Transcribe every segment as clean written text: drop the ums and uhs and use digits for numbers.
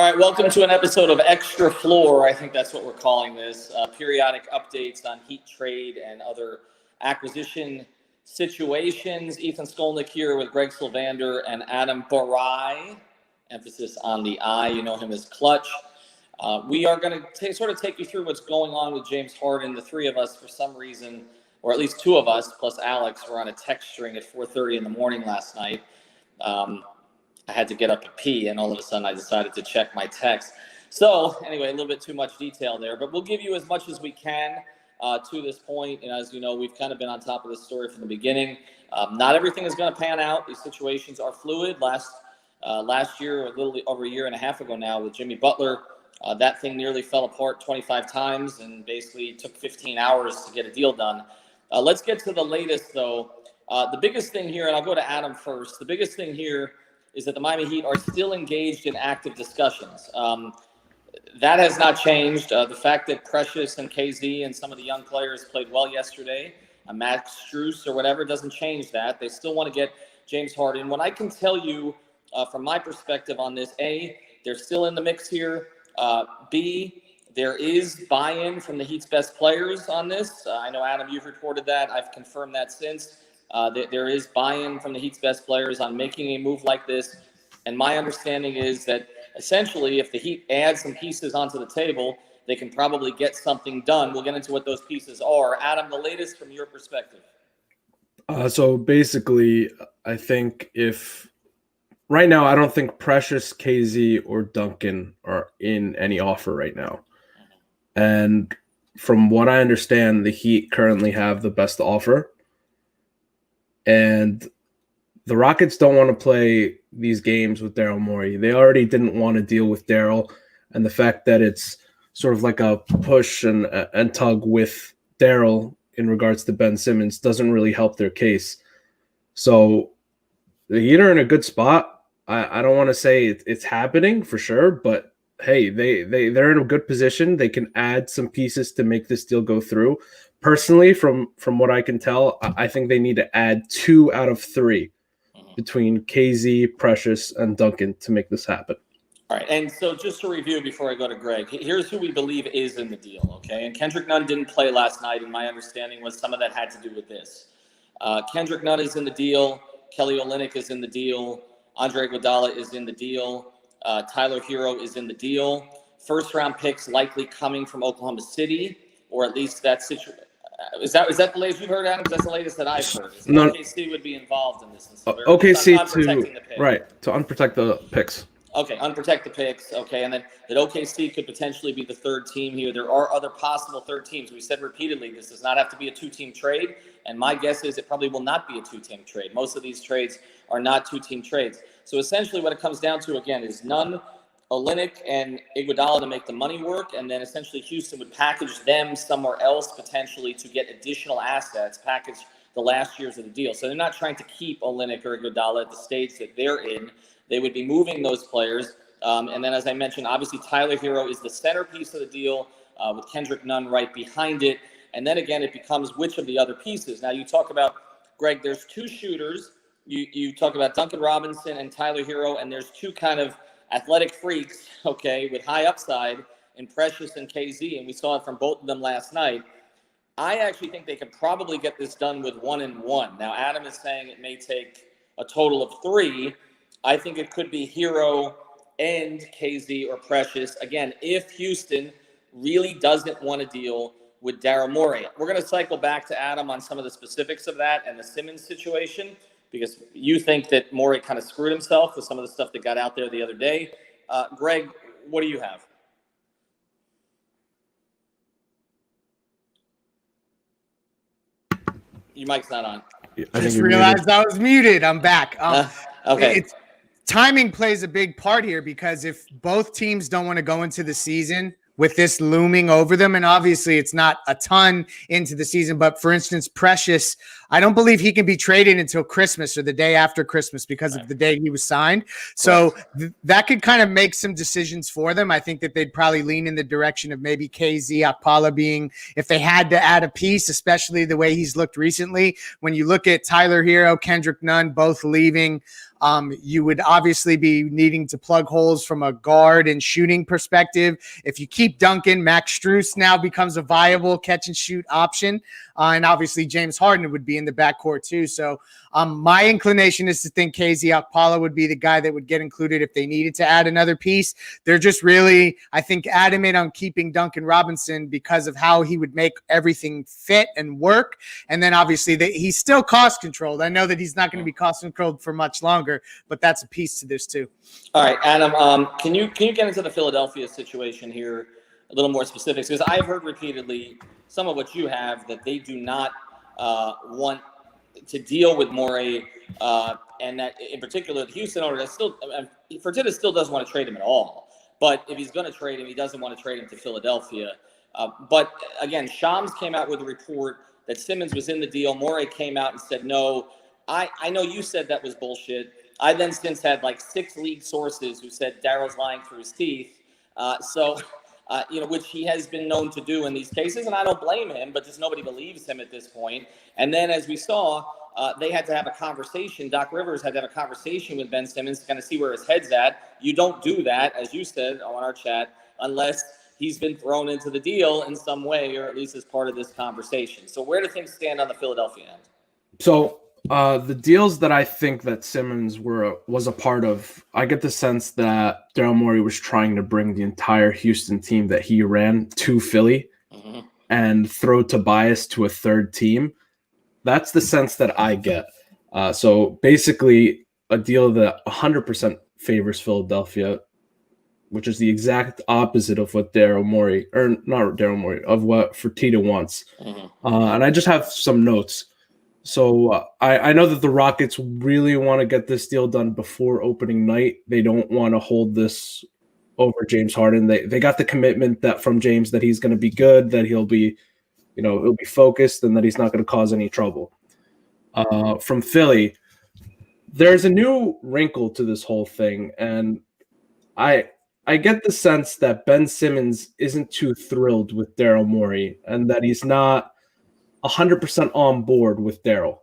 All right, welcome to an episode of Extra Floor. I think that's what we're calling this. Periodic updates on Heat trade and other acquisition situations. Ethan Skolnick here with Greg Sylvander and Adam Borai. Emphasis on the I. You know him as Clutch. We are going to sort of take you through what's going on with James Harden. The three of us, for some reason, or at least two of us, plus Alex, were on a text string at 4:30 in the morning last night. I had to get up and pee, and all of a sudden I decided to check my text. So anyway, a little bit too much detail there, but we'll give you as much as we can to this point. And as you know, we've kind of been on top of this story from the beginning. Not everything is going to pan out. These situations are fluid. Last year, a little over a year and a half ago now, with Jimmy Butler, that thing nearly fell apart 25 times and basically took 15 hours to get a deal done. Let's get to the latest, though. The biggest thing here, and I'll go to Adam first, the biggest thing here is that the Miami Heat are still engaged in active discussions. That has not changed. The fact that Precious and KZ and some of the young players played well yesterday, Max Strus or whatever, doesn't change that. They still want to get James Harden. What I can tell you from my perspective on this, A, they're still in the mix here. B, there is buy-in from the Heat's best players on this. I know, Adam, you've reported that. I've confirmed that since. There is buy-in from the Heat's best players on making a move like this. And my understanding is that essentially if the Heat add some pieces onto the table, they can probably get something done. We'll get into what those pieces are. Adam, the latest from your perspective. So basically, I think right now, I don't think Precious, KZ, or Duncan are in any offer right now. And from what I understand, the Heat currently have the best offer. And the Rockets don't want to play these games with Daryl Morey. They already didn't want to deal with Daryl. And the fact that it's sort of like a push and tug with Daryl in regards to Ben Simmons doesn't really help their case. So the Heat are in a good spot. I don't want to say it's happening for sure, but hey, they're in a good position. They can add some pieces to make this deal go through. Personally, from what I can tell, I think they need to add 2 out of 3 between KZ, Precious, and Duncan to make this happen. All right, and so just to review before I go to Greg, here's who we believe is in the deal, okay? And Kendrick Nunn didn't play last night, and my understanding was some of that had to do with this. Kendrick Nunn is in the deal. Kelly Olynyk is in the deal. Andre Iguodala is in the deal. Tyler Hero is in the deal. First-round picks likely coming from Oklahoma City, or at least that situation. Is that the latest you've heard, Adam? Because that's the latest that I've heard. No. OKC would be involved in this. OKC to unprotect the picks. Okay, unprotect the picks. Okay, and then that OKC could potentially be the third team here. There are other possible third teams. We said repeatedly this does not have to be a 2-team trade, and my guess is it probably will not be a 2-team trade. Most of these trades are not 2-team trades. So essentially what it comes down to, again, is Nunn, Olynyk, and Iguodala to make the money work, and then essentially Houston would package them somewhere else potentially to get additional assets, package the last years of the deal. So they're not trying to keep Olynyk or Iguodala at the stage that they're in. They would be moving those players. And then, as I mentioned, obviously Tyler Hero is the centerpiece of the deal with Kendrick Nunn right behind it. And then again, it becomes which of the other pieces. Now you talk about, Greg, there's 2 shooters. You talk about Duncan Robinson and Tyler Hero, and there's 2 kind of athletic freaks, okay, with high upside in Precious and KZ, and we saw it from both of them last night. I actually think they could probably get this done with 1 and 1. Now, Adam is saying it may take a total of 3. I think it could be Hero and KZ or Precious, again, if Houston really doesn't want to deal with Daryl Morey. We're going to cycle back to Adam on some of the specifics of that and the Simmons situation, because you think that Morey kind of screwed himself with some of the stuff that got out there the other day. Greg, what do you have? Your mic's not on. I just realized I was muted. I'm back. Okay. Timing plays a big part here, because if both teams don't want to go into the season with this looming over them, and obviously it's not a ton into the season, but for instance, Precious, I don't believe he can be traded until Christmas or the day after Christmas because of the day he was signed. So that could kind of make some decisions for them. I think that they'd probably lean in the direction of maybe KZ Okpala being, if they had to add a piece, especially the way he's looked recently. When you look at Tyler Hero, Kendrick Nunn, both leaving, You would obviously be needing to plug holes from a guard and shooting perspective. If you keep Duncan, Max Strus now becomes a viable catch and shoot option. And obviously James Harden would be in the backcourt too. So my inclination is to think KZ Okpala would be the guy that would get included if they needed to add another piece. They're just really, I think, adamant on keeping Duncan Robinson because of how he would make everything fit and work. And then obviously he's still cost controlled. I know that he's not going to be cost controlled for much longer, but that's a piece to this too. All right, Adam, can you get into the Philadelphia situation here a little more specifics? Because I've heard repeatedly some of what you have, that they do not want to deal with Morey, and that in particular the Houston owner, that still Fertitta still doesn't want to trade him at all. But if he's going to trade him, he doesn't want to trade him to Philadelphia. But again, Shams came out with a report that Simmons was in the deal. Morey came out and said no. I know you said that was bullshit. I then since had like 6 league sources who said Daryl's lying through his teeth. Which he has been known to do in these cases, and I don't blame him, but just nobody believes him at this point. And then, as we saw, they had to have a conversation. Doc Rivers had to have a conversation with Ben Simmons to kind of see where his head's at. You don't do that, as you said on our chat, unless he's been thrown into the deal in some way, or at least as part of this conversation. So where do things stand on the Philadelphia end? So the deals that I think that Simmons was a part of, I get the sense that Daryl Morey was trying to bring the entire Houston team that he ran to Philly and throw Tobias to a third team. That's the sense that I get. So basically a deal that 100% favors Philadelphia, which is the exact opposite of what of what Fertitta wants. And I just have some notes. So I know that the Rockets really want to get this deal done before opening night. They don't want to hold this over James Harden. They got the commitment that from James that he's going to be good, that he'll be focused, and that he's not going to cause any trouble. From Philly, there's a new wrinkle to this whole thing, and I get the sense that Ben Simmons isn't too thrilled with Daryl Morey, and that he's not 100% on board with Daryl.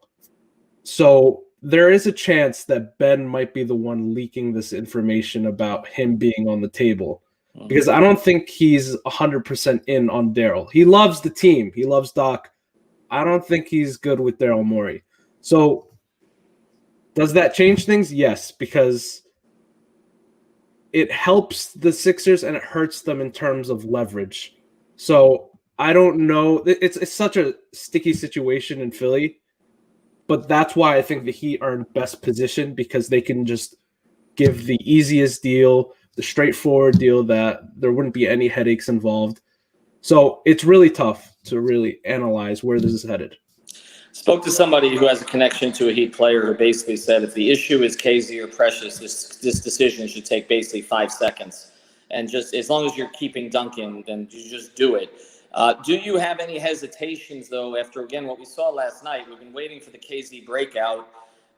So there is a chance that Ben might be the one leaking this information about him being on the table, because I don't think he's 100% in on Daryl. He loves the team. He loves Doc. I don't think he's good with Daryl Morey. So does that change things? Yes, because it helps the Sixers and it hurts them in terms of leverage. So I don't know. It's such a sticky situation in Philly, but that's why I think the Heat are in best position, because they can just give the easiest deal, the straightforward deal that there wouldn't be any headaches involved. So it's really tough to really analyze where this is headed. Spoke to somebody who has a connection to a Heat player who basically said if the issue is KZ or Precious, this decision should take basically 5 seconds. And just as long as you're keeping Duncan, then you just do it. Do you have any hesitations, though, after, again, what we saw last night? We've been waiting for the KZ breakout,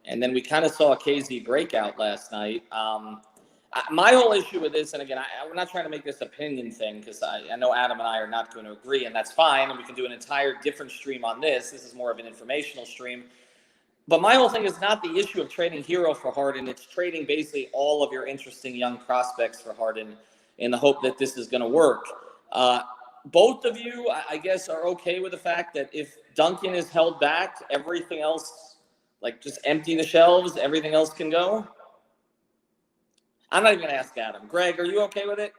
and then we kind of saw a KZ breakout last night. My whole issue with this, and again, we're not trying to make this opinion thing, because I know Adam and I are not going to agree, and that's fine, and we can do an entire different stream on this. This is more of an informational stream. But my whole thing is not the issue of trading Hero for Harden. It's trading basically all of your interesting young prospects for Harden in the hope that this is going to work. Both of you, I guess, are okay with the fact that if Duncan is held back, everything else, like just empty the shelves, everything else can go? I'm not even going to ask Adam. Greg, are you okay with it?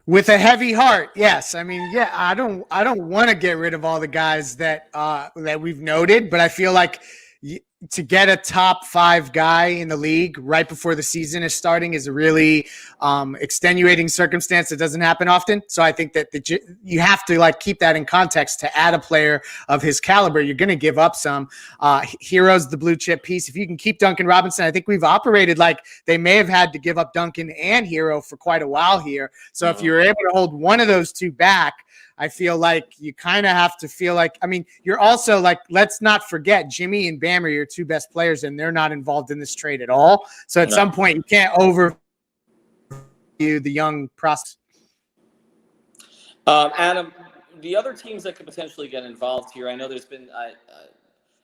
With a heavy heart, yes. I mean, yeah, I don't want to get rid of all the guys that we've noted, but I feel like to get a top 5 guy in the league right before the season is starting is a really extenuating circumstance that doesn't happen often. So I think that you have to keep that in context. To add a player of his caliber, you're going to give up some. Hero's the blue chip piece. If you can keep Duncan Robinson, I think we've operated like they may have had to give up Duncan and Hero for quite a while here. So if you're able to hold one of those two back, I feel like you kind of have to feel like, I mean, you're also let's not forget Jimmy and Bam are your 2 best players, and they're not involved in this trade at all. So at some point you can't overview the young prospects. Adam, the other teams that could potentially get involved here, I know there's been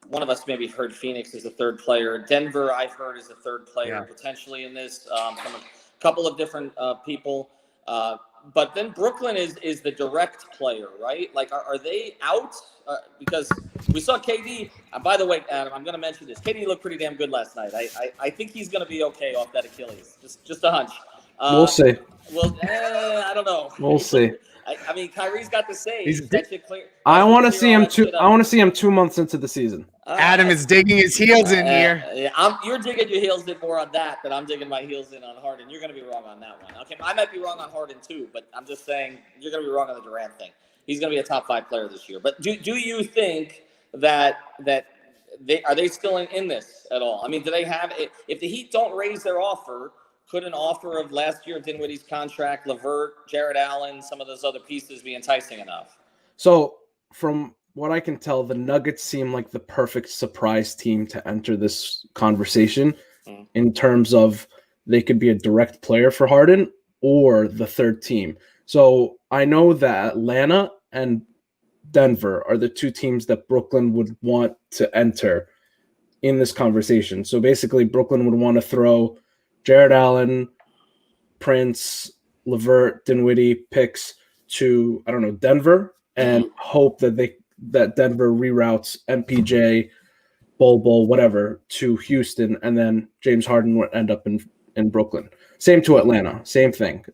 One of us maybe heard Phoenix as a third player. Denver, I've heard, is a third player potentially in this from a couple of different people. But then Brooklyn is the direct player, right? Like, are they out? Because we saw KD. By the way, Adam, I'm going to mention this. KD looked pretty damn good last night. I think he's going to be okay off that Achilles. Just a hunch. We'll see. Well, I don't know. We'll see. I mean, Kyrie's got the save. That shit clear. I want to see him 2 months into the season. Adam is digging his heels in here. Yeah, you're digging your heels in more on that than I'm digging my heels in on Harden. You're going to be wrong on that one. Okay, I might be wrong on Harden too, but I'm just saying you're going to be wrong on the Durant thing. He's going to be a top 5 player this year. But do you think that they still in this at all? I mean, do they have if the Heat don't raise their offer? Could an offer of last year Dinwiddie's contract, LeVert, Jared Allen, some of those other pieces be enticing enough? So from what I can tell, the Nuggets seem like the perfect surprise team to enter this conversation in terms of they could be a direct player for Harden or the third team. So I know that Atlanta and Denver are the 2 teams that Brooklyn would want to enter in this conversation. So basically Brooklyn would want to throw Jared Allen, Prince, LeVert, Dinwiddie picks to, I don't know, Denver, and hope that Denver reroutes MPJ, Bol, whatever, to Houston, and then James Harden would end up in Brooklyn. Same to Atlanta, same thing.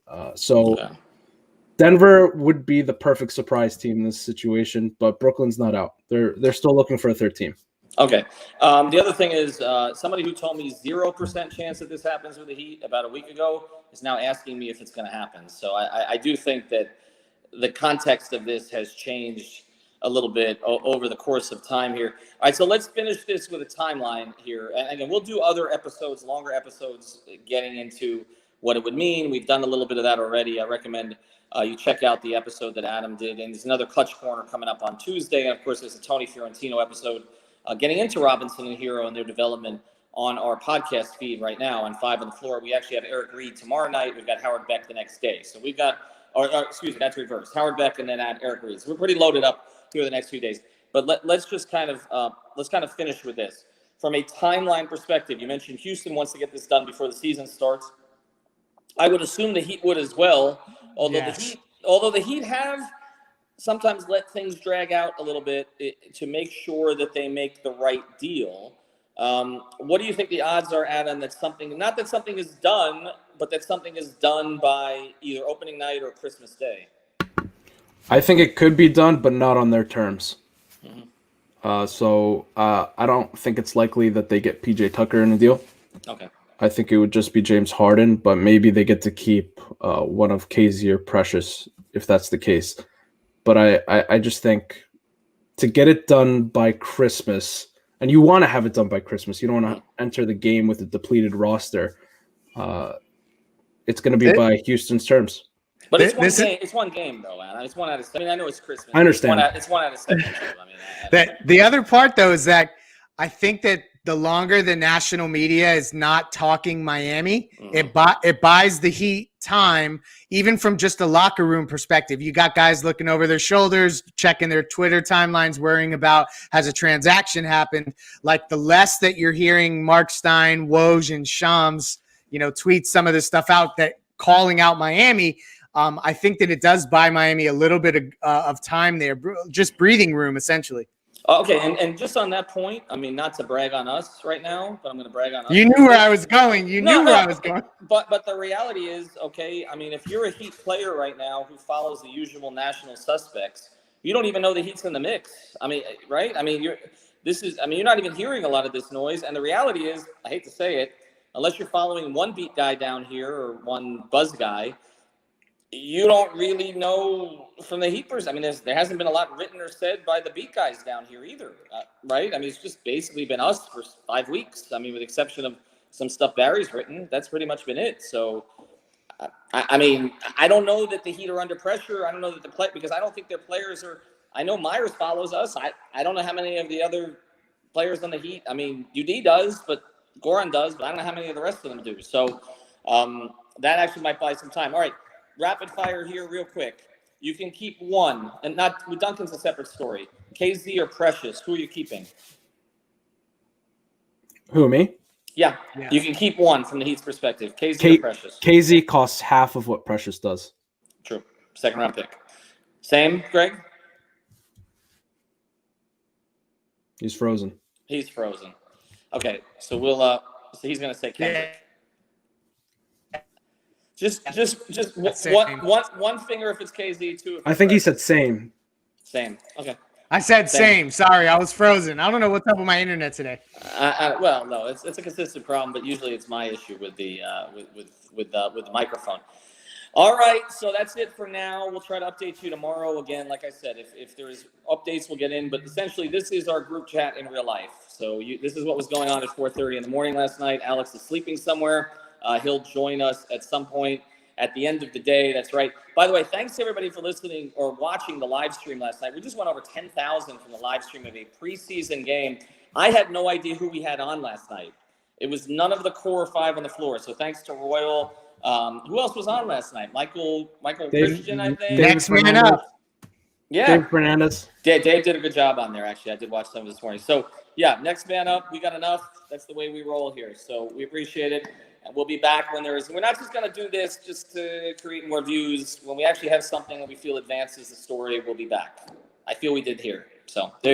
Denver would be the perfect surprise team in this situation, but Brooklyn's not out. They're still looking for a third team. Okay. The other thing is somebody who told me 0% chance that this happens with the Heat about a week ago is now asking me if it's going to happen. So I do think that the context of this has changed a little bit over the course of time here. All right, so let's finish this with a timeline here. And again, we'll do other episodes, longer episodes, getting into what it would mean. We've done a little bit of that already. I recommend you check out the episode that Adam did. And there's another Clutch Corner coming up on Tuesday. And, of course, there's a Tony Fiorentino episode getting into Robinson and Hero and their development on our podcast feed right now on 5 on the Floor. We actually have Eric Reed tomorrow night. We've got Howard Beck the next day. So we've got, excuse me, that's reversed. Howard Beck and then add Eric Reed. So we're pretty loaded up here the next few days. But let's just kind of finish with this. From a timeline perspective, you mentioned Houston wants to get this done before the season starts. I would assume the Heat would as well, although the Heat have sometimes let things drag out a little bit to make sure that they make the right deal. What do you think the odds are, Adam, that something, not that something is done, but that something is done by either opening night or Christmas Day? I think it could be done, but not on their terms. So I don't think it's likely that they get PJ Tucker in a deal. Okay. I think it would just be James Harden, but maybe they get to keep one of KZ or Precious if that's the case. But I just think to get it done by Christmas, and you want to have it done by Christmas, you don't want to enter the game with a depleted roster. It's going to be by Houston's terms. But it's one game, though, man. It's 1 out of 7. I mean, I know it's Christmas. I understand. It's 1 out of 7. The other part, though, is that I think that the longer the national media is not talking Miami, it buys the Heat time, even from just a locker room perspective. You got guys looking over their shoulders, checking their Twitter timelines, worrying about has a transaction happened. Like the less that you're hearing Mark Stein, Woj, and Shams, tweet some of this stuff out that calling out Miami. I think that it does buy Miami a little bit of time there, just breathing room, essentially. Okay, and just on that point, I mean, not to brag on us right now, but I'm going to brag on us. You knew where I was going. I was going. But the reality is, okay, I mean, if you're a Heat player right now who follows the usual national suspects, you don't even know the Heat's in the mix. I mean, right? I mean, you're not even hearing a lot of this noise. And the reality is, I hate to say it, unless you're following one beat guy down here or one buzz guy, you don't really know from the Heat perspective. I mean, there hasn't been a lot written or said by the beat guys down here either, right? I mean, it's just basically been us for 5 weeks. I mean, with the exception of some stuff Barry's written, that's pretty much been it. So, I mean, I don't know that the Heat are under pressure. I don't know that because I don't think their players are. I know Myers follows us. I don't know how many of the other players on the Heat. I mean, UD does, but Goran does, but I don't know how many of the rest of them do. So, that actually might buy some time. All right. Rapid fire here real quick. You can keep one, and not Duncan's a separate story. KZ or Precious, who are you keeping? Who, me? Yeah, Yeah. you can keep one from the Heat's perspective. KZ or Precious? KZ costs half of what Precious does. True. Second round pick. Same, Greg? He's frozen. He's frozen. Okay, so we'll so he's gonna say Kendrick. Just one finger if it's KZ, two if it's I think he Precious. said same. Same. Okay. I said same. Sorry, I was frozen. I don't know what's up with my internet today. Well, no, it's a consistent problem, but usually it's my issue with the with the microphone. All right, so that's it for now. We'll try to update you tomorrow. Again, like I said, if there's updates, we'll get in. But essentially, this is our group chat in real life. So this is what was going on at 4:30 in the morning last night. Alex is sleeping somewhere. He'll join us at some point at the end of the day. That's right. By the way, thanks to everybody for listening or watching the live stream last night. We just went over 10,000 from the live stream of a preseason game. I had no idea who we had on last night. It was none of the core five on the floor. So thanks to Royal. Who else was on last night? Michael Christian, I think. Next man up. Yeah. Dave Fernandez. Dave did a good job on there, actually. I did watch some of this morning. So, yeah, next man up. We got enough. That's the way we roll here. So we appreciate it. And we'll be back when we're not just going to do this just to create more views. When we actually have something that we feel advances the story, we'll be back. I feel we did here. So there you go.